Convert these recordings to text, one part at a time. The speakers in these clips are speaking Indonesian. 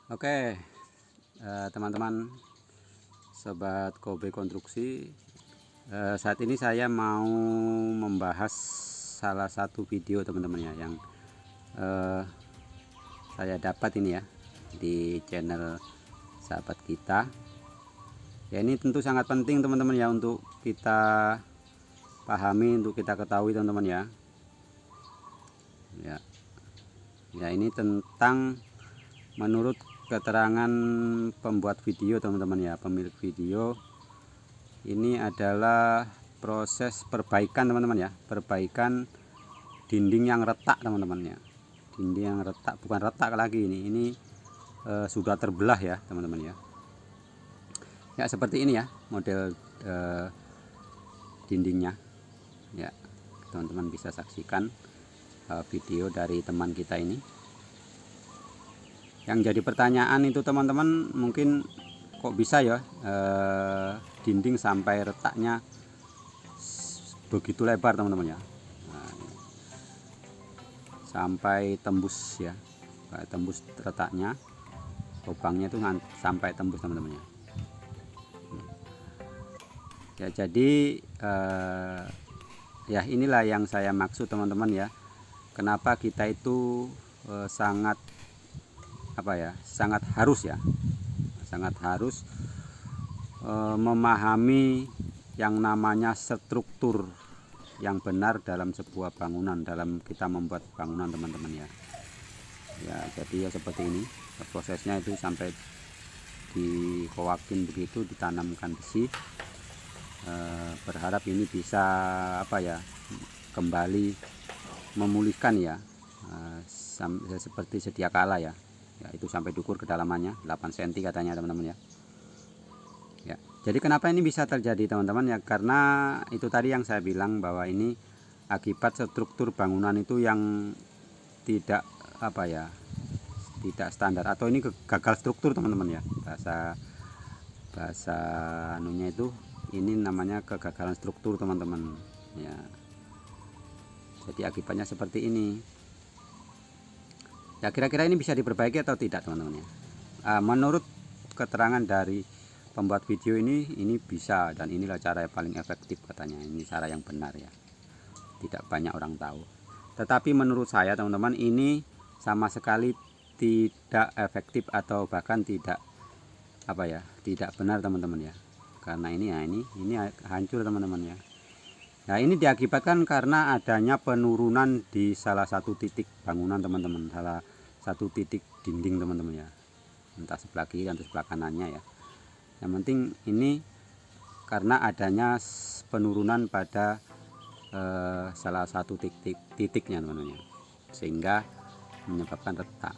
Oke, teman-teman, sobat Kobe Konstruksi, saat ini saya mau membahas salah satu video teman-teman ya, yang saya dapat ini ya di channel sahabat kita. Ya, ini tentu sangat penting teman-teman ya untuk kita pahami, untuk kita ketahui teman-teman ya. Ya, ini tentang menurut keterangan pembuat video teman-teman ya, pemilik video, ini adalah proses perbaikan teman-teman ya, perbaikan dinding yang retak teman-teman ya. Dinding yang retak, bukan retak lagi, ini sudah terbelah ya teman-teman ya. Ya, seperti ini ya model dindingnya ya. Teman-teman bisa saksikan video dari teman kita ini. Yang jadi pertanyaan itu teman-teman, mungkin kok bisa ya dinding sampai retaknya begitu lebar teman-teman ya. Nah, sampai tembus ya, tembus retaknya, lubangnya itu sampai tembus teman-teman ya. Ya, jadi ya inilah yang saya maksud teman-teman ya, kenapa kita itu sangat harus memahami yang namanya struktur yang benar dalam sebuah bangunan, dalam kita membuat bangunan teman-teman ya. Ya, jadi ya seperti ini prosesnya, itu sampai dikowakin begitu, ditanamkan besi. Berharap ini bisa kembali memulihkan ya, seperti sedia kala ya. Ya, itu sampai diukur kedalamannya 8 cm katanya teman-teman ya. Ya, jadi kenapa ini bisa terjadi teman-teman ya? Karena itu tadi yang saya bilang, bahwa ini akibat struktur bangunan itu yang tidak tidak standar, atau ini gagal struktur teman-teman ya. Bahasa anunya itu, ini namanya kegagalan struktur teman-teman ya. Jadi akibatnya seperti ini. Ya, kira-kira ini bisa diperbaiki atau tidak teman-teman ya? Menurut keterangan dari pembuat video ini bisa, dan inilah cara yang paling efektif katanya. Ini cara yang benar ya, tidak banyak orang tahu. Tetapi menurut saya teman-teman, ini sama sekali tidak efektif, atau bahkan tidak tidak benar teman-teman ya. Karena ini ya, ini hancur teman-teman ya. Nah, ini diakibatkan karena adanya penurunan di salah satu titik bangunan teman-teman, salah satu titik dinding teman-teman ya, entah sebelah kiri atau sebelah kanannya ya. Yang penting ini karena adanya penurunan pada salah satu titiknya teman-teman ya, sehingga menyebabkan retak.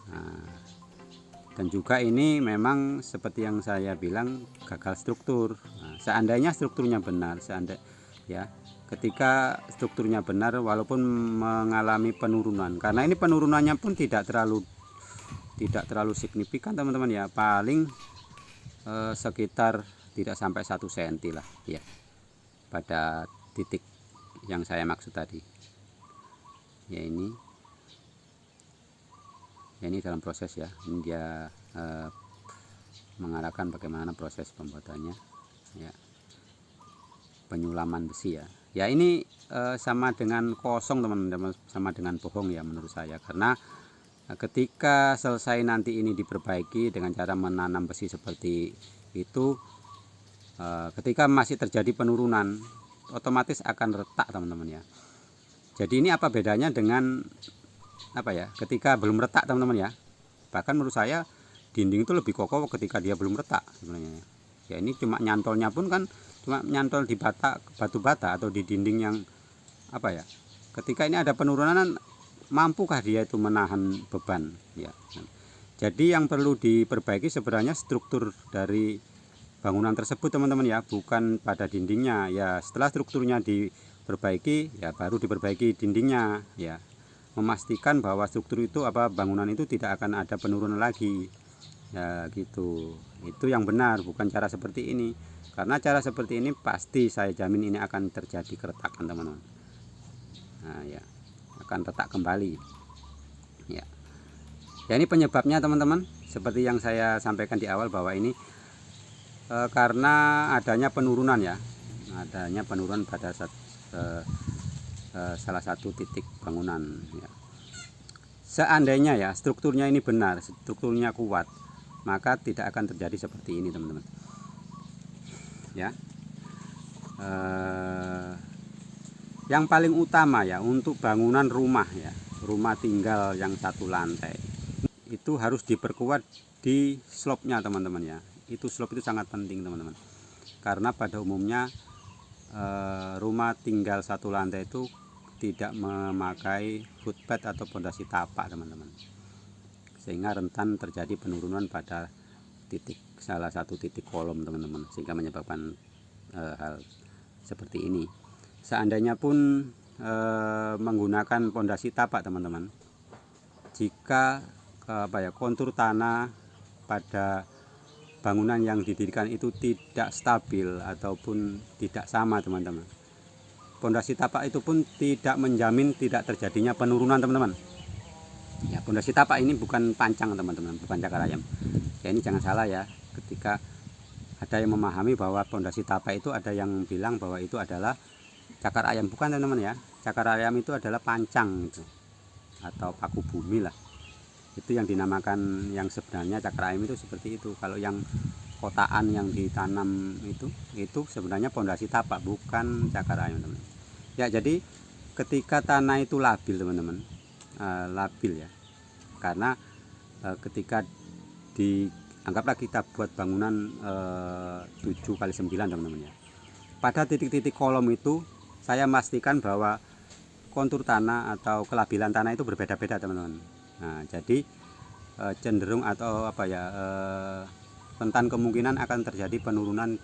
Nah, dan juga ini memang seperti yang saya bilang, gagal struktur. Nah, seandainya strukturnya benar, ya, ketika strukturnya benar, walaupun mengalami penurunan, karena ini penurunannya pun tidak terlalu signifikan teman-teman ya, paling sekitar tidak sampai 1 cm lah ya, pada titik yang saya maksud tadi ya. Ini dalam proses ya, ini dia mengarahkan bagaimana proses pembuatannya ya, penyulaman besi ya. Ya, ini sama dengan kosong teman-teman, sama dengan bohong ya menurut saya. Karena ketika selesai nanti ini diperbaiki dengan cara menanam besi seperti itu, ketika masih terjadi penurunan, otomatis akan retak teman-teman ya. Jadi ini apa bedanya dengan ketika belum retak teman-teman ya. Bahkan menurut saya dinding itu lebih kokoh ketika dia belum retak sebenarnya ya. Ini cuma nyantolnya pun kan cuma nyantol di batu bata atau di dinding yang ketika ini ada penurunan, mampukah dia itu menahan beban ya. Jadi yang perlu diperbaiki sebenarnya struktur dari bangunan tersebut teman-teman ya, bukan pada dindingnya ya. Setelah strukturnya diperbaiki ya, baru diperbaiki dindingnya ya, memastikan bahwa struktur itu bangunan itu tidak akan ada penurunan lagi ya, gitu. Itu yang benar, bukan cara seperti ini. Karena cara seperti ini pasti saya jamin ini akan terjadi keretakan teman-teman. Nah ya, akan retak kembali ya. Ya, ini penyebabnya teman-teman. seperti yang saya sampaikan di awal bahwa ini karena adanya penurunan ya, adanya penurunan pada salah satu titik bangunan ya. Seandainya ya strukturnya ini benar, strukturnya kuat, maka tidak akan terjadi seperti ini teman-teman ya. Yang paling utama ya untuk bangunan rumah ya, rumah tinggal yang satu lantai itu harus diperkuat di slope-nya teman-teman ya. Itu slope itu sangat penting teman-teman, karena pada umumnya rumah tinggal satu lantai itu tidak memakai footpad atau pondasi tapak teman-teman, sehingga rentan terjadi penurunan pada salah satu titik kolom teman-teman, sehingga menyebabkan hal seperti ini. Seandainya pun menggunakan pondasi tapak teman-teman, jika kontur tanah pada bangunan yang didirikan itu tidak stabil ataupun tidak sama teman-teman, pondasi tapak itu pun tidak menjamin tidak terjadinya penurunan teman-teman ya. Pondasi tapak ini bukan pancang teman-teman, bukan cakar ayam ya. Ini jangan salah ya, ketika ada yang memahami bahwa pondasi tapak itu ada yang bilang bahwa itu adalah cakar ayam. Bukan teman-teman ya, cakar ayam itu adalah pancang itu, atau paku bumi lah. Itu yang dinamakan, yang sebenarnya cakar ayam itu seperti itu. Kalau yang kotaan yang ditanam itu sebenarnya pondasi tapak, bukan cakar ayam teman-teman ya. Jadi ketika tanah itu labil teman-teman, labil ya, karena ketika anggaplah kita buat bangunan 7x9 teman-teman ya, pada titik-titik kolom itu saya pastikan bahwa kontur tanah atau kelabilan tanah itu berbeda-beda teman-teman. Nah, jadi cenderung atau rentan kemungkinan akan terjadi penurunan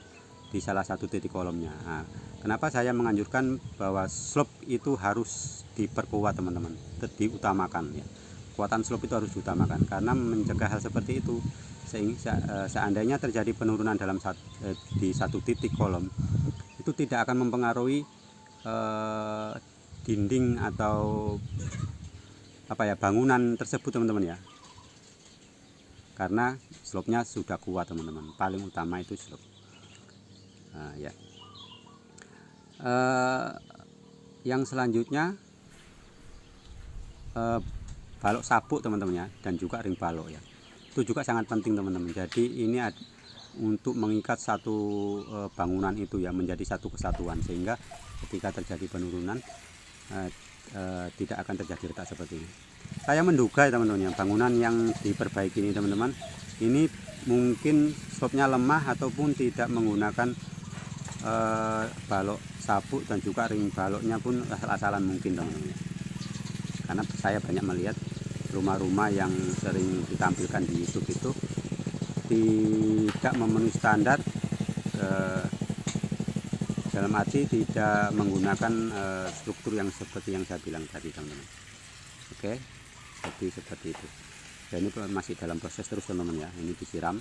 di salah satu titik kolomnya. Nah, kenapa saya menganjurkan bahwa slope itu harus diperkuat teman-teman, diutamakan ya. Kekuatan slope itu harus diutamakan karena mencegah hal seperti itu. Sehingga seandainya terjadi penurunan di satu titik kolom, itu tidak akan mempengaruhi dinding atau bangunan tersebut teman-teman ya, karena slope-nya sudah kuat teman-teman. Paling utama itu slope. Ya. Yang selanjutnya balok sabuk teman-teman ya, dan juga ring balok ya. Itu juga sangat penting teman-teman. Jadi ini untuk mengikat satu bangunan itu ya menjadi satu kesatuan, sehingga ketika terjadi penurunan tidak akan terjadi retak seperti ini. Saya menduga teman-teman ya, bangunan yang diperbaiki ini teman-teman, ini mungkin slope-nya lemah ataupun tidak menggunakan balok sabuk, dan juga ring baloknya pun asal-asalan mungkin teman-teman. Karena saya banyak melihat rumah-rumah yang sering ditampilkan di YouTube itu tidak memenuhi standar, dalam arti tidak menggunakan struktur yang seperti yang saya bilang tadi teman-teman. Oke, jadi seperti itu. Dan ini masih dalam proses terus teman-teman ya, ini disiram.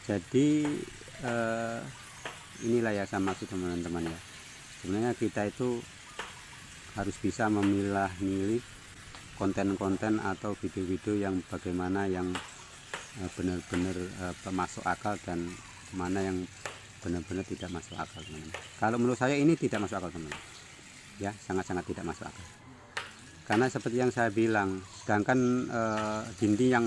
Jadi inilah ya saya maksud teman-teman ya, sebenarnya kita itu harus bisa memilah-milih konten-konten atau video-video yang bagaimana yang benar-benar masuk akal dan mana yang benar-benar tidak masuk akal teman-teman. Kalau menurut saya ini tidak masuk akal teman-teman ya, sangat-sangat tidak masuk akal. Karena seperti yang saya bilang, sedangkan dinding yang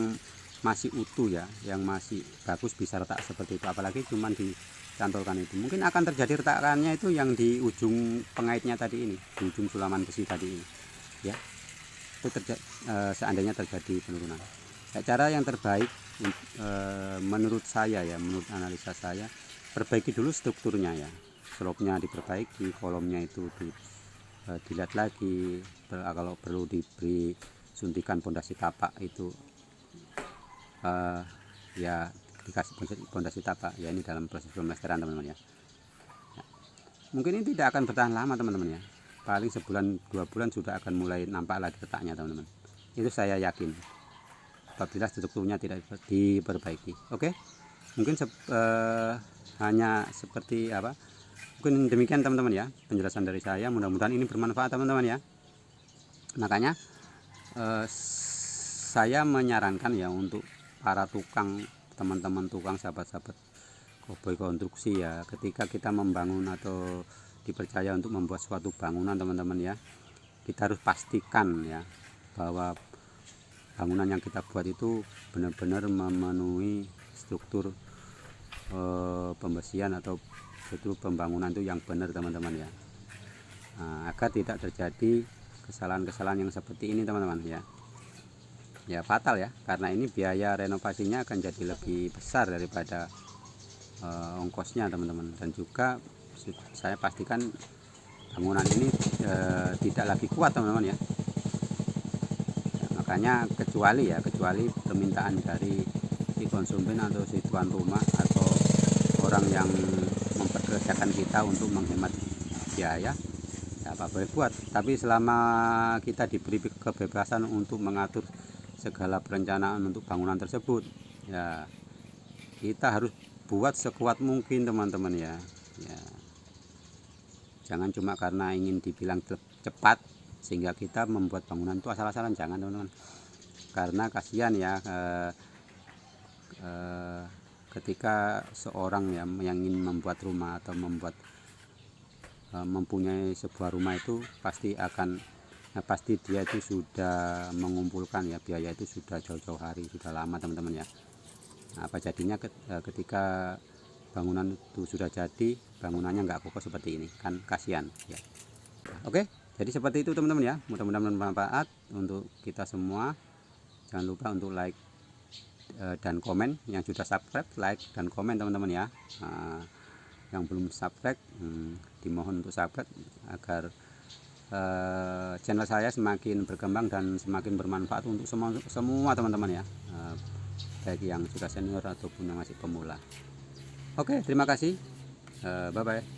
masih utuh ya, yang masih bagus bisa retak seperti itu, apalagi cuman dicantolkan itu. Mungkin akan terjadi retakannya itu yang di ujung pengaitnya tadi ini, di ujung sulaman besi tadi ini ya. Itu seandainya terjadi penurunan ya, cara yang terbaik menurut saya ya, menurut analisa saya, perbaiki dulu strukturnya ya, slope-nya diperbaiki, kolomnya itu dilihat lagi, kalau perlu diberi suntikan pondasi tapak itu ya dikasih pondasi tapak ya. Ini dalam proses pemlesteran teman-teman ya. Mungkin ini tidak akan bertahan lama teman-teman ya, paling sebulan 2 bulan sudah akan mulai nampak lagi retaknya teman-teman. Itu saya yakin apabila strukturnya tidak diperbaiki. Oke, mungkin hanya seperti mungkin demikian teman-teman ya penjelasan dari saya. Mudah-mudahan ini bermanfaat teman-teman ya. Makanya saya menyarankan ya untuk para tukang, teman-teman tukang, sahabat-sahabat koboi konstruksi ya, ketika kita membangun atau dipercaya untuk membuat suatu bangunan teman-teman ya, kita harus pastikan ya bahwa bangunan yang kita buat itu benar-benar memenuhi struktur pembesian atau struktur pembangunan itu yang benar teman-teman ya. Agar tidak terjadi kesalahan-kesalahan yang seperti ini teman-teman ya. Ya fatal ya, karena ini biaya renovasinya akan jadi lebih besar daripada ongkosnya teman-teman. Dan juga saya pastikan bangunan ini tidak lagi kuat teman-teman ya. Makanya kecuali permintaan dari si konsumen atau si tuan rumah atau orang yang mempekerjakan kita untuk menghemat biaya, ya apa boleh buat. Tapi selama kita diberi kebebasan untuk mengatur segala perencanaan untuk bangunan tersebut, ya kita harus buat sekuat mungkin teman-teman ya. Jangan cuma karena ingin dibilang cepat sehingga kita membuat bangunan itu asal-asalan, jangan teman-teman. Karena kasihan ya ketika seorang yang ingin membuat rumah atau mempunyai sebuah rumah itu pasti dia itu sudah mengumpulkan ya biaya itu sudah jauh-jauh hari, sudah lama teman-teman ya. Apa jadinya ketika bangunan itu sudah jadi, bangunannya nggak kokoh seperti ini, kan kasihan ya. Oke, jadi seperti itu teman-teman ya, mudah-mudahan bermanfaat untuk kita semua. Jangan lupa untuk like dan komen. Yang sudah subscribe, like dan komen teman-teman ya. Yang belum subscribe, dimohon untuk subscribe agar channel saya semakin berkembang dan semakin bermanfaat untuk semua teman-teman ya, baik yang sudah senior ataupun yang masih pemula. Oke, terima kasih, bye bye.